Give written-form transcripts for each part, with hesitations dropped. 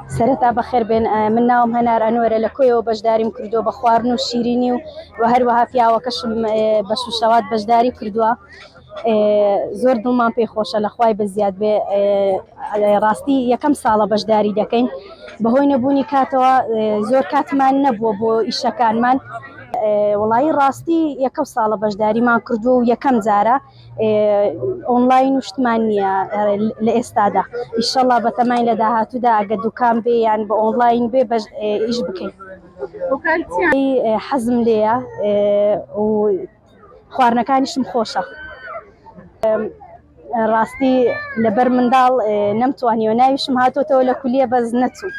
سرتا بخير بين منا ومهنار أنور لكوي وبجداري مكردو بخوارنو شيريني وهروها فيها وكشم بشوشوات بجداري كردوا زۆر دڵمان پێی خۆشە لە خوای بەزیاد بێ ڕاستی یەکەم ساڵە بەشداری دەکەین بەهۆی نەبوونی کاتەوە زۆر کاتمان نەبووە بۆ ئیشەکانمان وڵایی ڕاستی یەکەم ساڵە بەشداریمان کردو و یەکەم جارە ئۆنلاین و شتمان نییە لە ئێستادا ئیشەڵڵا بەتەمای لە داهاتوودا ئەگە دوکان بێ یان بە ئۆنلاین بێ ئیش بکەین حەزم لێیە و خواردنەکانیشم خۆشە ڕاستی لەبەر منداڵ نەمتوانیوە ناویشم هاتۆتەوە لە کولیە بەس نەچوو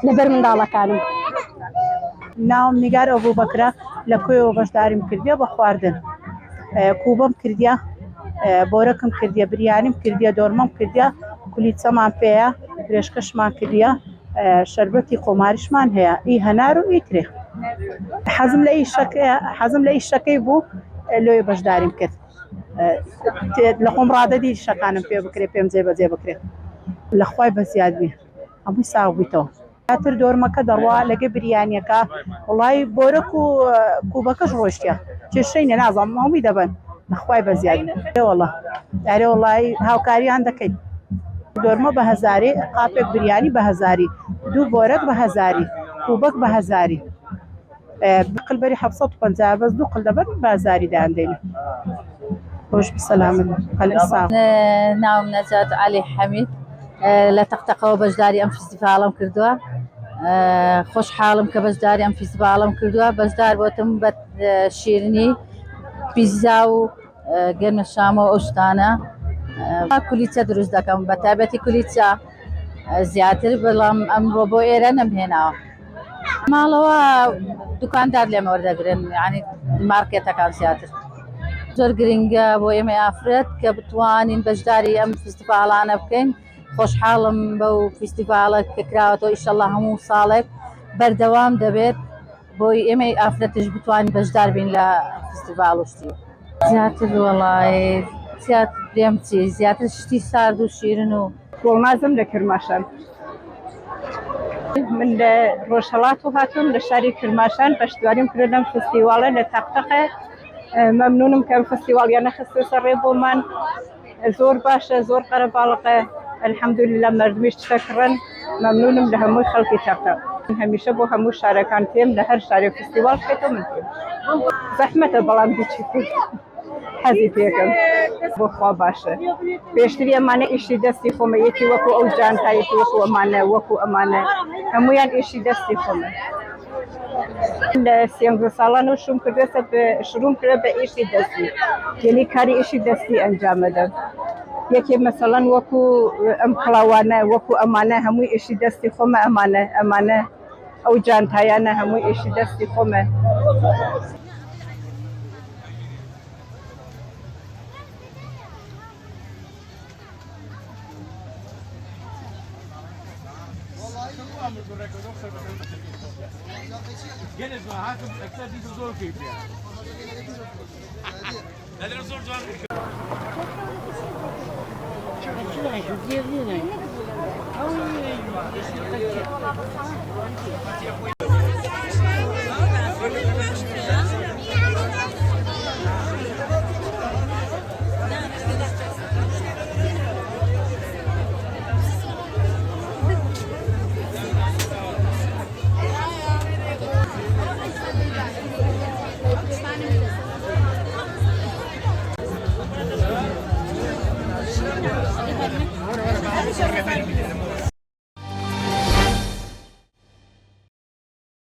لەبەر منداڵەکانم. ناوم نیگار ئەبووبەکرە لە کوێوە بەشداریم کردیە بە خواردن کووبەم کردیە بۆرەکم کردیە بریانیم کردیە دۆرمەم کردیە کولیچەمان پێیە درێژکەشمان کردیە شەربەتی خۆماریشمان هەیە ئی هەنار و ئیترێ حەزم لە ئیشەکەی بوو لۆی بەشداریم کرد لە خۆم ڕادەدی شەکانم پێ بکرێ پێم جێبەجێ بکرێت لە خوای بەزیاد بێ هەمووی ساو بوویتەوە تر دۆرمەکە دەڕوا لەگە بریانیەکە وڵی بۆرەک و کووبەکەش ڕۆشتە کێشەی نازانم هەمووی دەبن لە خوای بەزیاد وڵە دارێ وڵی هاوکاریان دەکەیت دۆرمە بە هەزاری قاپێک بریانی بە هەزاری دوو بۆرەک بە هەزاری کووبەک بە هەزاری قلبەری 750 بەس دوو قل دەبن بە هەزاری دایاندێنێ خۆش بسەلامن قەلبی ساغ. ناوم نەجات عەلی حەمید لە تەقتەقەوە بەشداری ئەم فستیڤالەم کردووە خۆشحاڵم کە بەشداری ئەم فستیڤالەم کردووە بەشدار بۆتم بە شیرینی پیزا و گەرمە شامە و ئەو شتانە کولیچە دروست دەکەم بە تایبەتی کولیچە زیاتر بەڵام ئەمڕۆ بۆ ئێرە نەمهێناوە ماڵەوە دوکاندار لێمە وەردەگرن یعنی مارکێتەکان زیاتر زۆر گرنگە بۆ ئێمە ئافرەت کە بتوانین بەشداری ئەم فستیڤالانە بکەین خۆشحاڵم بەو فستیڤالە کە کراوەتەوە ئیشەڵڵا هەموو ساڵێک بەردەوام دەبێت بۆی ئێمە ئافرەتش بتوانین بەشدار بین لە فستیڤال و شتی زیاتر وەڵای زیاتر پێم چی زیاتر شتی سارد و شیرن و گۆڵمازم لە کرماشان من لە ڕۆژهەڵات و هاتووم لە شاری کرماشان پشتیوانیم کرد لەم فستیڤالە لە تەقتەقە مەمنونم کە ئەم فستیڤاڵیانە خستە سەر ڕێ بۆمان زۆر باشە زۆر قەرەباڵغە الحەمدوللیلا مەردمیش تشەکڕن مەمنونم لە هەمووی خەڵکی تەقتەق هەمیشە بۆ هەموو شارەکان پێم لە هەر شارێک فستیڤال بکەیتەوە من پێم زەحمەتە بەڵام هیچی حەزی پێکەم بۆ خوا باشە پێشتری ئەمانە ئیشی دەستی خۆمە یەکی وەکو ئەو جانتایەتی وەکو ئەمانە وەکو ئەمانە هەموویان ئیشی دەستی خۆمە لە 13 ساڵانە شروع کرد بە ئیشی دەستی یعنی کاری ئیشی دەستی ئەنجامەدەم یەکێ مەسەڵەن وەکو ئەم کڵاوانە وەکو ئەمانە هەمووی ئیشی دەستی خۆمە ئەمانە ئەو جانتایانە هەمووی ئیشی دەستی خۆمە Gelin mi? Hakim ekser bizi zor kıyıp ya. Neler zor can?